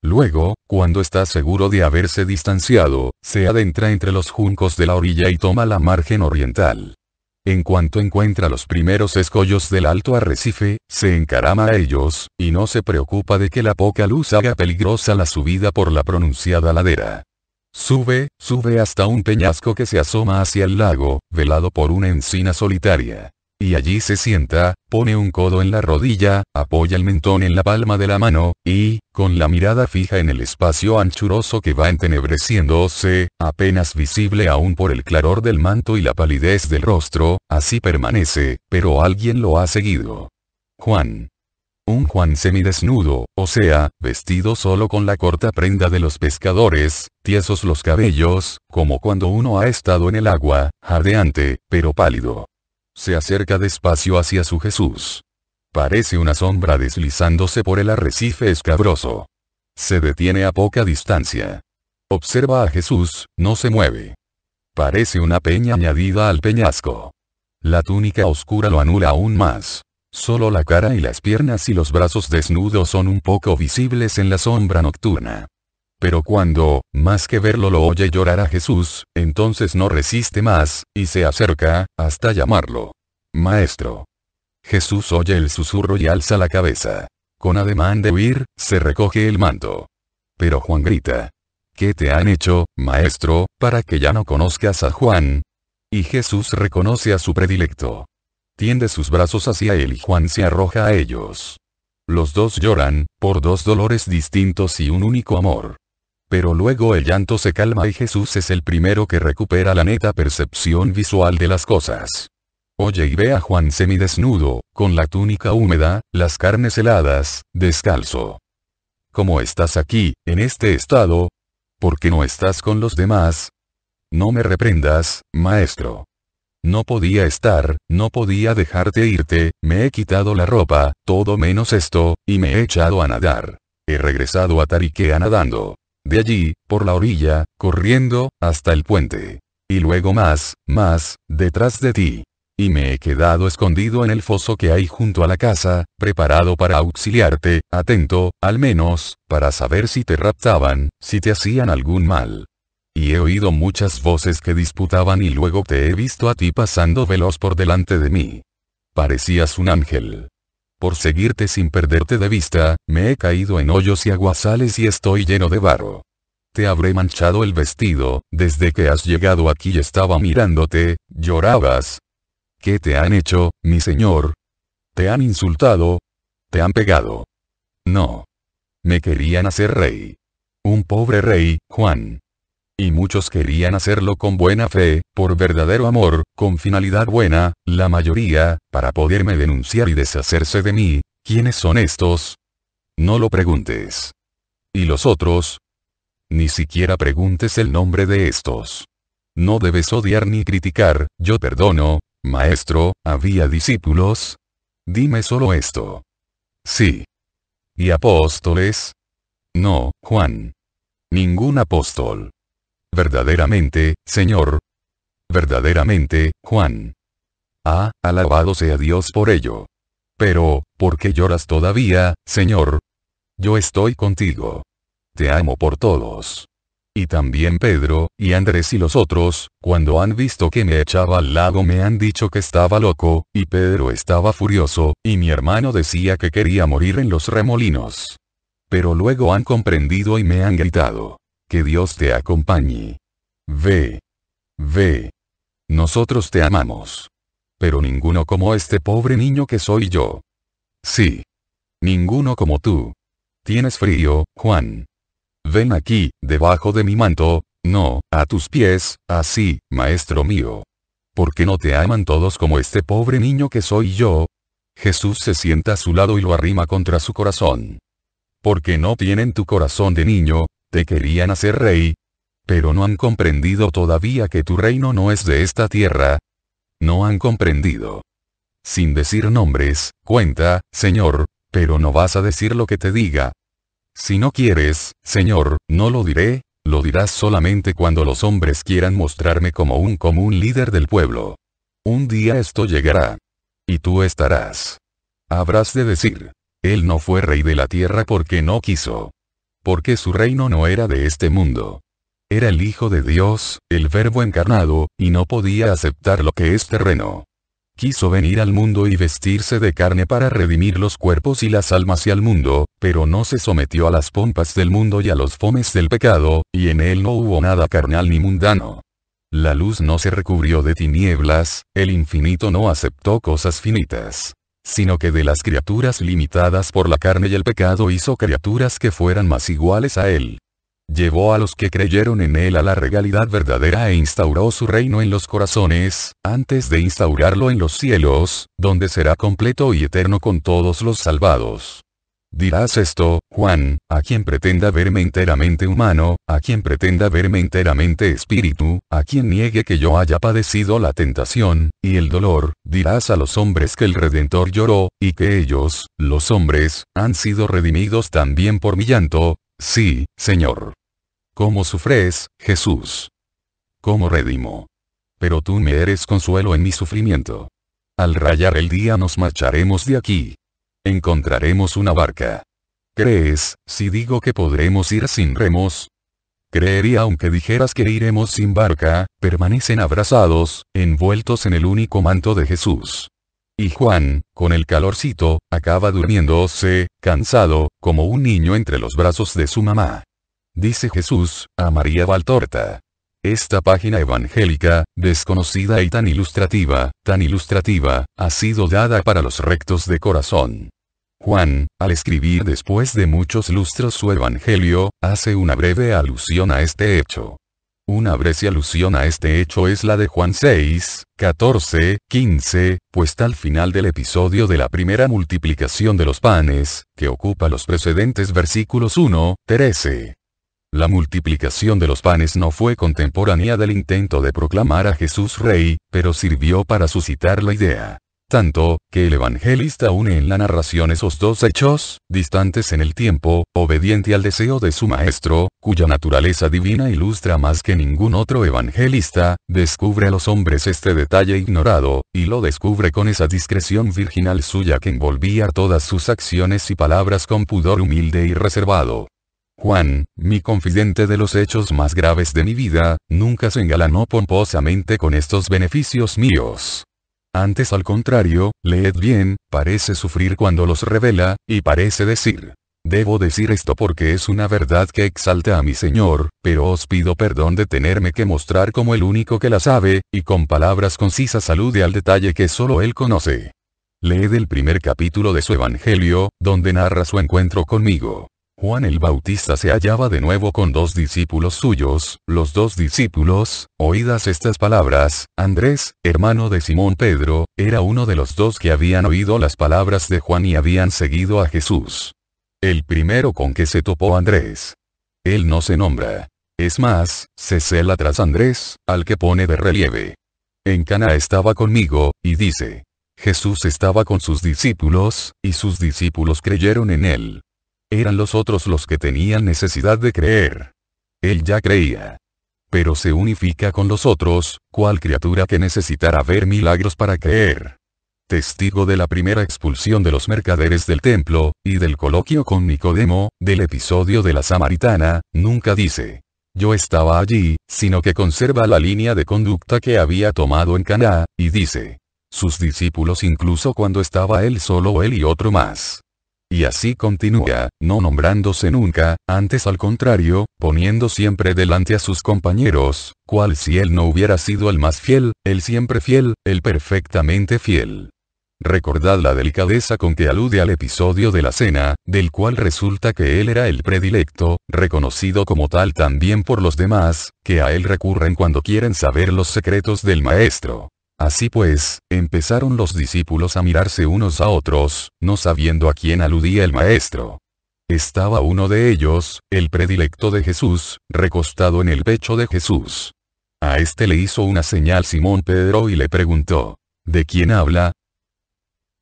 Luego, cuando está seguro de haberse distanciado, se adentra entre los juncos de la orilla y toma la margen oriental. En cuanto encuentra los primeros escollos del alto arrecife, se encarama a ellos, y no se preocupa de que la poca luz haga peligrosa la subida por la pronunciada ladera. Sube, sube hasta un peñasco que se asoma hacia el lago, velado por una encina solitaria. Y allí se sienta, pone un codo en la rodilla, apoya el mentón en la palma de la mano, y, con la mirada fija en el espacio anchuroso que va entenebreciéndose, apenas visible aún por el claror del manto y la palidez del rostro, así permanece, pero alguien lo ha seguido. Juan. Un Juan semidesnudo, o sea, vestido solo con la corta prenda de los pescadores, tiesos los cabellos, como cuando uno ha estado en el agua, jadeante, pero pálido. Se acerca despacio hacia su Jesús. Parece una sombra deslizándose por el arrecife escabroso. Se detiene a poca distancia. Observa a Jesús, no se mueve. Parece una peña añadida al peñasco. La túnica oscura lo anula aún más. Solo la cara y las piernas y los brazos desnudos son un poco visibles en la sombra nocturna. Pero cuando, más que verlo, lo oye llorar a Jesús, entonces no resiste más, y se acerca, hasta llamarlo. Maestro. Jesús oye el susurro y alza la cabeza. Con ademán de huir, se recoge el manto. Pero Juan grita. ¿Qué te han hecho, maestro, para que ya no conozcas a Juan? Y Jesús reconoce a su predilecto. Tiende sus brazos hacia él y Juan se arroja a ellos. Los dos lloran, por dos dolores distintos y un único amor. Pero luego el llanto se calma y Jesús es el primero que recupera la neta percepción visual de las cosas. Oye y ve a Juan semidesnudo, con la túnica húmeda, las carnes heladas, descalzo. ¿Cómo estás aquí, en este estado? ¿Por qué no estás con los demás? No me reprendas, maestro. No podía estar, no podía dejarte irte, me he quitado la ropa, todo menos esto, y me he echado a nadar. He regresado a Tariquea nadando. De allí, por la orilla, corriendo, hasta el puente. Y luego más, detrás de ti. Y me he quedado escondido en el foso que hay junto a la casa, preparado para auxiliarte, atento, al menos, para saber si te raptaban, si te hacían algún mal. Y he oído muchas voces que disputaban y luego te he visto a ti pasando veloz por delante de mí. Parecías un ángel. Por seguirte sin perderte de vista, me he caído en hoyos y aguasales y estoy lleno de barro. Te habré manchado el vestido, desde que has llegado aquí estaba mirándote, llorabas. ¿Qué te han hecho, mi señor? ¿Te han insultado? ¿Te han pegado? No. Me querían hacer rey. Un pobre rey, Juan. Y muchos querían hacerlo con buena fe, por verdadero amor, con finalidad buena, la mayoría, para poderme denunciar y deshacerse de mí. ¿Quiénes son estos? No lo preguntes. ¿Y los otros? Ni siquiera preguntes el nombre de estos. No debes odiar ni criticar, yo perdono, maestro, ¿había discípulos? Dime solo esto. Sí. ¿Y apóstoles? No, Juan. Ningún apóstol. Verdaderamente, Señor. Verdaderamente, Juan. Ah, alabado sea Dios por ello. Pero, ¿por qué lloras todavía, Señor? Yo estoy contigo. Te amo por todos. Y también Pedro, y Andrés y los otros, cuando han visto que me echaba al lago me han dicho que estaba loco, y Pedro estaba furioso, y mi hermano decía que quería morir en los remolinos. Pero luego han comprendido y me han gritado. Que Dios te acompañe. Ve. Ve. Nosotros te amamos. Pero ninguno como este pobre niño que soy yo. Sí. Ninguno como tú. Tienes frío, Juan. Ven aquí, debajo de mi manto, no, a tus pies, así, maestro mío. ¿Por qué no te aman todos como este pobre niño que soy yo? Jesús se sienta a su lado y lo arrima contra su corazón. Porque no tienen tu corazón de niño, te querían hacer rey. Pero no han comprendido todavía que tu reino no es de esta tierra. No han comprendido. Sin decir nombres, cuenta, Señor, pero no vas a decir lo que te diga. Si no quieres, Señor, no lo diré, lo dirás solamente cuando los hombres quieran mostrarme como un común líder del pueblo. Un día esto llegará. Y tú estarás. Habrás de decir, él no fue rey de la tierra porque no quiso. Porque su reino no era de este mundo. Era el Hijo de Dios, el Verbo encarnado, y no podía aceptar lo que es terreno. quiso venir al mundo y vestirse de carne para redimir los cuerpos y las almas y al mundo, pero no se sometió a las pompas del mundo y a los fomes del pecado, y en él no hubo nada carnal ni mundano. La luz no se recubrió de tinieblas, el infinito no aceptó cosas finitas, sino que de las criaturas limitadas por la carne y el pecado hizo criaturas que fueran más iguales a él. Llevó a los que creyeron en él a la regalidad verdadera e instauró su reino en los corazones, antes de instaurarlo en los cielos, donde será completo y eterno con todos los salvados. Dirás esto, Juan, a quien pretenda verme enteramente humano, a quien pretenda verme enteramente espíritu, a quien niegue que yo haya padecido la tentación, y el dolor, dirás a los hombres que el Redentor lloró, y que ellos, los hombres, han sido redimidos también por mi llanto. Sí, Señor. ¿Cómo sufres, Jesús? ¿Cómo redimo? Pero tú me eres consuelo en mi sufrimiento. Al rayar el día nos marcharemos de aquí. Encontraremos una barca. ¿Crees, si digo que podremos ir sin remos? Creería aunque dijeras que iremos sin barca. Permanecen abrazados, envueltos en el único manto de Jesús. Y Juan, con el calorcito, acaba durmiéndose, cansado, como un niño entre los brazos de su mamá. Dice Jesús, a María Valtorta. Esta página evangélica, desconocida y tan ilustrativa, ha sido dada para los rectos de corazón. Juan, al escribir después de muchos lustros su evangelio, hace una breve alusión a este hecho. Una breve alusión a este hecho es la de Juan 6, 14, 15, puesta al final del episodio de la primera multiplicación de los panes, que ocupa los precedentes versículos 1, 13. La multiplicación de los panes no fue contemporánea del intento de proclamar a Jesús Rey, pero sirvió para suscitar la idea. Tanto, que el evangelista une en la narración esos dos hechos, distantes en el tiempo, obediente al deseo de su maestro, cuya naturaleza divina ilustra más que ningún otro evangelista, descubre a los hombres este detalle ignorado, y lo descubre con esa discreción virginal suya que envolvía todas sus acciones y palabras con pudor humilde y reservado. Juan, mi confidente de los hechos más graves de mi vida, nunca se engalanó pomposamente con estos beneficios míos. Antes al contrario, leed bien, parece sufrir cuando los revela, y parece decir: debo decir esto porque es una verdad que exalta a mi Señor, pero os pido perdón de tenerme que mostrar como el único que la sabe, y con palabras concisas alude al detalle que solo él conoce. Leed el primer capítulo de su Evangelio, donde narra su encuentro conmigo. Juan el Bautista se hallaba de nuevo con dos discípulos suyos. Los dos discípulos, oídas estas palabras, Andrés, hermano de Simón Pedro, era uno de los dos que habían oído las palabras de Juan y habían seguido a Jesús. El primero con que se topó Andrés. Él no se nombra. Es más, se cela tras Andrés, al que pone de relieve. En Caná estaba conmigo, y dice: Jesús estaba con sus discípulos, y sus discípulos creyeron en él. Eran los otros los que tenían necesidad de creer. Él ya creía. Pero se unifica con los otros, cual criatura que necesitará ver milagros para creer. Testigo de la primera expulsión de los mercaderes del templo, y del coloquio con Nicodemo, del episodio de la Samaritana, nunca dice: yo estaba allí, sino que conserva la línea de conducta que había tomado en Caná, y dice: sus discípulos incluso cuando estaba él solo él y otro más. Y así continúa, no nombrándose nunca, antes al contrario, poniendo siempre delante a sus compañeros, cual si él no hubiera sido el más fiel, el siempre fiel, el perfectamente fiel. Recordad la delicadeza con que alude al episodio de la cena, del cual resulta que él era el predilecto, reconocido como tal también por los demás, que a él recurren cuando quieren saber los secretos del Maestro. Así pues, empezaron los discípulos a mirarse unos a otros, no sabiendo a quién aludía el Maestro. Estaba uno de ellos, el predilecto de Jesús, recostado en el pecho de Jesús. A este le hizo una señal Simón Pedro y le preguntó: ¿de quién habla?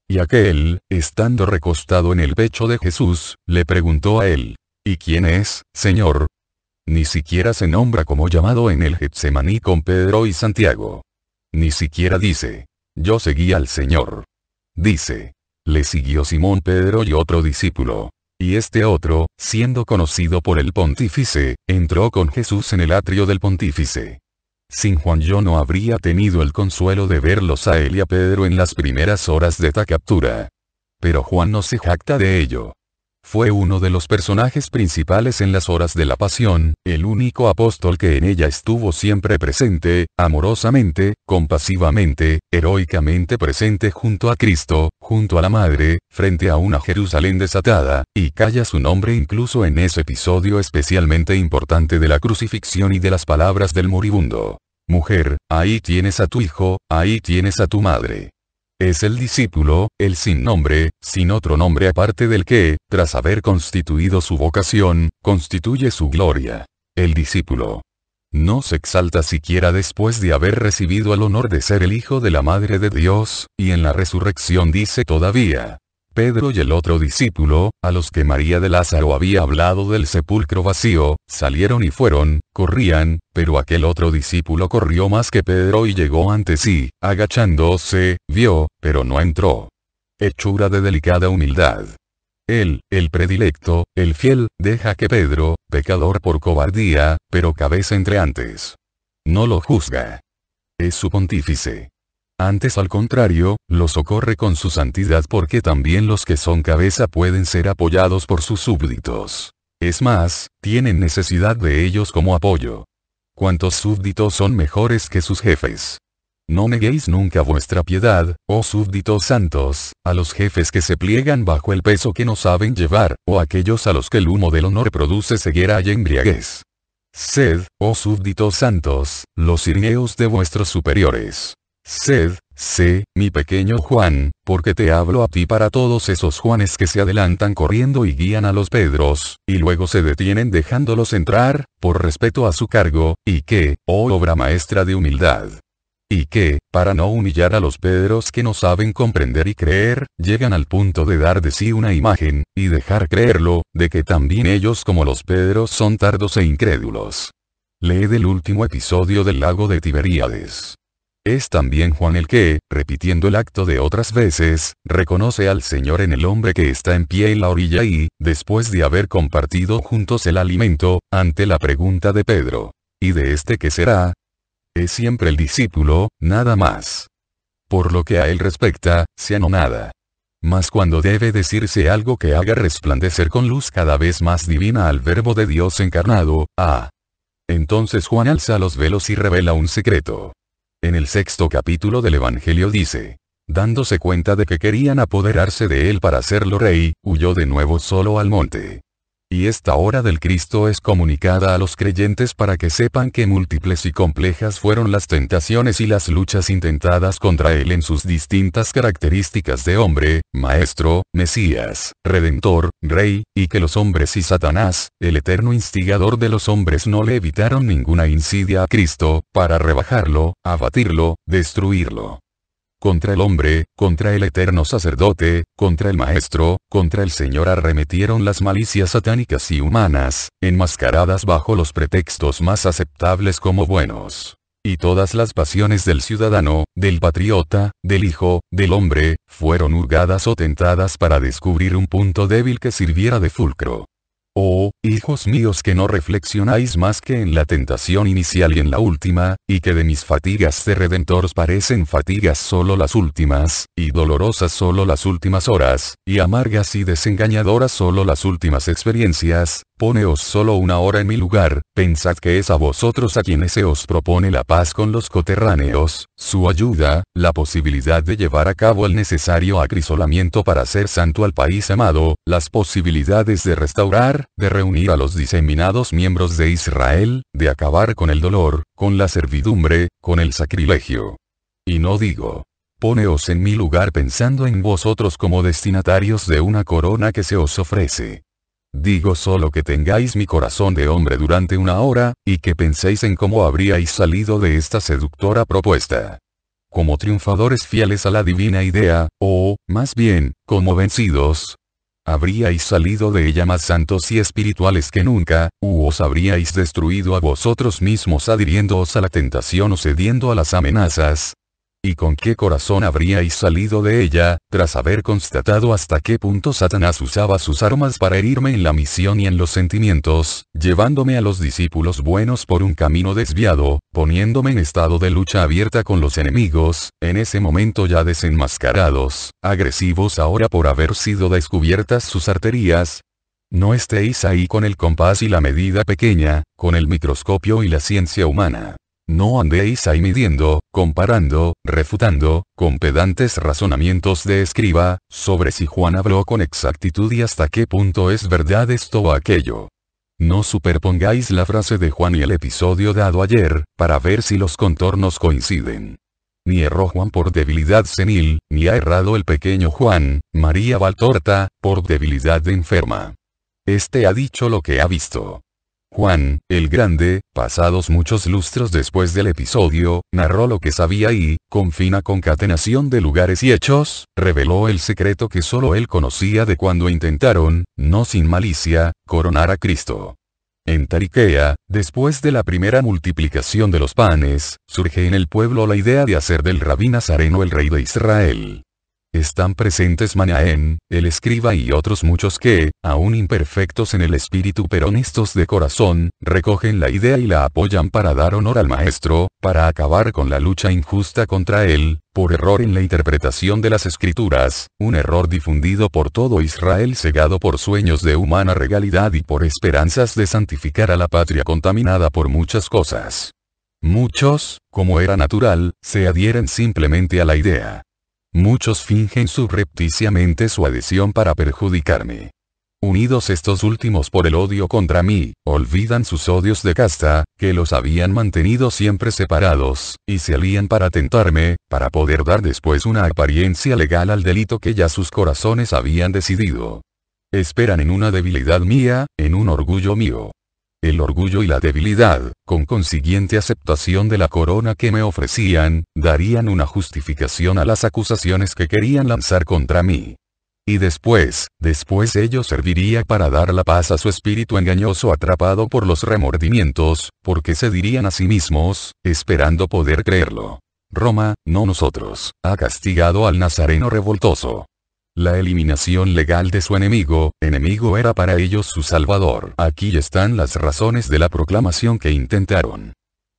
Y aquel, estando recostado en el pecho de Jesús, le preguntó a él: ¿y quién es, Señor? Ni siquiera se nombra como llamado en el Getsemaní con Pedro y Santiago. Ni siquiera dice: yo seguí al Señor. Dice: le siguió Simón Pedro y otro discípulo. Y este otro, siendo conocido por el pontífice, entró con Jesús en el atrio del pontífice. Sin Juan yo no habría tenido el consuelo de verlos a él y a Pedro en las primeras horas de esta captura. Pero Juan no se jacta de ello. Fue uno de los personajes principales en las horas de la pasión, el único apóstol que en ella estuvo siempre presente, amorosamente, compasivamente, heroicamente presente junto a Cristo, junto a la Madre, frente a una Jerusalén desatada, y calla su nombre incluso en ese episodio especialmente importante de la crucifixión y de las palabras del moribundo. Mujer, ahí tienes a tu hijo, ahí tienes a tu madre. Es el discípulo, el sin nombre, sin otro nombre aparte del que, tras haber constituido su vocación, constituye su gloria. El discípulo no se exalta siquiera después de haber recibido el honor de ser el Hijo de la Madre de Dios, y en la resurrección dice todavía: Pedro y el otro discípulo, a los que María de Lázaro había hablado del sepulcro vacío, salieron y fueron, corrían, pero aquel otro discípulo corrió más que Pedro y llegó ante sí, agachándose, vio, pero no entró. Hechura de delicada humildad. Él, el predilecto, el fiel, deja que Pedro, pecador por cobardía, pero cabeza entre antes. No lo juzga. Es su pontífice. Antes al contrario, lo socorre con su santidad porque también los que son cabeza pueden ser apoyados por sus súbditos. Es más, tienen necesidad de ellos como apoyo. ¿Cuántos súbditos son mejores que sus jefes? No neguéis nunca vuestra piedad, oh súbditos santos, a los jefes que se pliegan bajo el peso que no saben llevar, o aquellos a los que el humo del honor produce ceguera y embriaguez. Sed, oh súbditos santos, los sirneos de vuestros superiores. Sed, sé, mi pequeño Juan, porque te hablo a ti para todos esos Juanes que se adelantan corriendo y guían a los Pedros, y luego se detienen dejándolos entrar, por respeto a su cargo, y que, oh obra maestra de humildad. Y que, para no humillar a los Pedros que no saben comprender y creer, llegan al punto de dar de sí una imagen, y dejar creerlo, de que también ellos como los Pedros son tardos e incrédulos. Leed el último episodio del lago de Tiberíades. Es también Juan el que, repitiendo el acto de otras veces, reconoce al Señor en el hombre que está en pie en la orilla y, después de haber compartido juntos el alimento, ante la pregunta de Pedro: ¿y de este qué será? Es siempre el discípulo, nada más. Por lo que a él respecta, se anonada. Mas cuando debe decirse algo que haga resplandecer con luz cada vez más divina al Verbo de Dios encarnado, entonces Juan alza los velos y revela un secreto. En el 6º capítulo del Evangelio dice: dándose cuenta de que querían apoderarse de él para hacerlo rey, huyó de nuevo solo al monte. Y esta hora del Cristo es comunicada a los creyentes para que sepan que múltiples y complejas fueron las tentaciones y las luchas intentadas contra él en sus distintas características de hombre, maestro, Mesías, Redentor, Rey, y que los hombres y Satanás, el eterno instigador de los hombres, no le evitaron ninguna insidia a Cristo, para rebajarlo, abatirlo, destruirlo. Contra el hombre, contra el eterno sacerdote, contra el maestro, contra el Señor arremetieron las malicias satánicas y humanas, enmascaradas bajo los pretextos más aceptables como buenos. Y todas las pasiones del ciudadano, del patriota, del hijo, del hombre, fueron hurgadas o tentadas para descubrir un punto débil que sirviera de fulcro. Oh, hijos míos, que no reflexionáis más que en la tentación inicial y en la última, y que de mis fatigas de Redentor parecen fatigas solo las últimas, y dolorosas solo las últimas horas, y amargas y desengañadoras solo las últimas experiencias, poneos solo una hora en mi lugar, pensad que es a vosotros a quienes se os propone la paz con los coterráneos, su ayuda, la posibilidad de llevar a cabo el necesario acrisolamiento para hacer santo al país amado, las posibilidades de restaurar, de reunir a los diseminados miembros de Israel, de acabar con el dolor, con la servidumbre, con el sacrilegio. Y no digo: poneos en mi lugar pensando en vosotros como destinatarios de una corona que se os ofrece. Digo solo que tengáis mi corazón de hombre durante una hora, y que penséis en cómo habríais salido de esta seductora propuesta. Como triunfadores fieles a la divina idea, o, más bien, como vencidos. Habríais salido de ella más santos y espirituales que nunca, u os habríais destruido a vosotros mismos adhiriéndoos a la tentación o cediendo a las amenazas. ¿Y con qué corazón habríais salido de ella, tras haber constatado hasta qué punto Satanás usaba sus armas para herirme en la misión y en los sentimientos, llevándome a los discípulos buenos por un camino desviado, poniéndome en estado de lucha abierta con los enemigos, en ese momento ya desenmascarados, agresivos ahora por haber sido descubiertas sus arterías? No estéis ahí con el compás y la medida pequeña, con el microscopio y la ciencia humana. No andéis ahí midiendo, comparando, refutando, con pedantes razonamientos de escriba, sobre si Juan habló con exactitud y hasta qué punto es verdad esto o aquello. No superpongáis la frase de Juan y el episodio dado ayer, para ver si los contornos coinciden. Ni erró Juan por debilidad senil, ni ha errado el pequeño Juan, María Valtorta, por debilidad de enferma. Este ha dicho lo que ha visto. Juan, el Grande, pasados muchos lustros después del episodio, narró lo que sabía y, con fina concatenación de lugares y hechos, reveló el secreto que solo él conocía de cuando intentaron, no sin malicia, coronar a Cristo. En Tariquea, después de la primera multiplicación de los panes, surge en el pueblo la idea de hacer del Rabí Nazareno el rey de Israel. Están presentes Manaén, el escriba y otros muchos que, aún imperfectos en el espíritu pero honestos de corazón, recogen la idea y la apoyan para dar honor al maestro, para acabar con la lucha injusta contra él, por error en la interpretación de las escrituras, un error difundido por todo Israel cegado por sueños de humana regalidad y por esperanzas de santificar a la patria contaminada por muchas cosas. Muchos, como era natural, se adhieren simplemente a la idea. Muchos fingen subrepticiamente su adhesión para perjudicarme. Unidos estos últimos por el odio contra mí, olvidan sus odios de casta, que los habían mantenido siempre separados, y se alían para tentarme, para poder dar después una apariencia legal al delito que ya sus corazones habían decidido. Esperan en una debilidad mía, en un orgullo mío. El orgullo y la debilidad, con consiguiente aceptación de la corona que me ofrecían, darían una justificación a las acusaciones que querían lanzar contra mí. Y después ello serviría para dar la paz a su espíritu engañoso atrapado por los remordimientos, porque se dirían a sí mismos, esperando poder creerlo. Roma, no nosotros, ha castigado al Nazareno revoltoso. La eliminación legal de su enemigo era para ellos su salvador. Aquí están las razones de la proclamación que intentaron.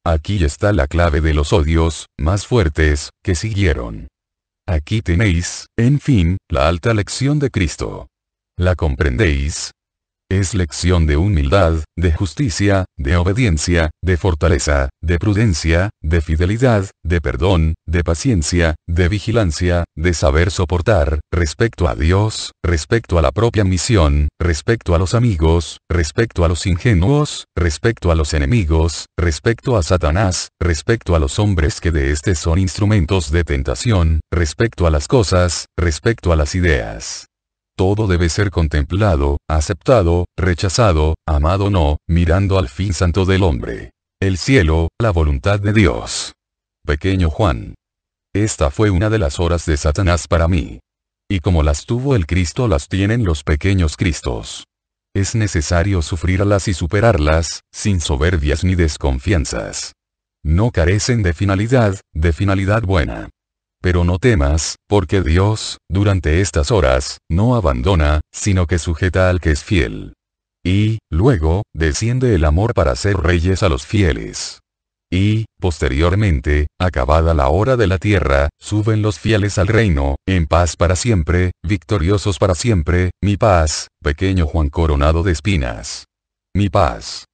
Aquí está la clave de los odios, más fuertes, que siguieron. Aquí tenéis, en fin, la alta lección de Cristo. ¿La comprendéis? Es lección de humildad, de justicia, de obediencia, de fortaleza, de prudencia, de fidelidad, de perdón, de paciencia, de vigilancia, de saber soportar, respecto a Dios, respecto a la propia misión, respecto a los amigos, respecto a los ingenuos, respecto a los enemigos, respecto a Satanás, respecto a los hombres que de éste son instrumentos de tentación, respecto a las cosas, respecto a las ideas. Todo debe ser contemplado, aceptado, rechazado, amado no, mirando al fin santo del hombre. El cielo, la voluntad de Dios. Pequeño Juan. Esta fue una de las horas de Satanás para mí. Y como las tuvo el Cristo las tienen los pequeños Cristos. Es necesario sufrirlas y superarlas, sin soberbias ni desconfianzas. No carecen de finalidad buena. Pero no temas, porque Dios, durante estas horas, no abandona, sino que sujeta al que es fiel. Y, luego, desciende el amor para hacer reyes a los fieles. Y, posteriormente, acabada la hora de la tierra, suben los fieles al reino, en paz para siempre, victoriosos para siempre, mi paz, pequeño Juan coronado de espinas. Mi paz.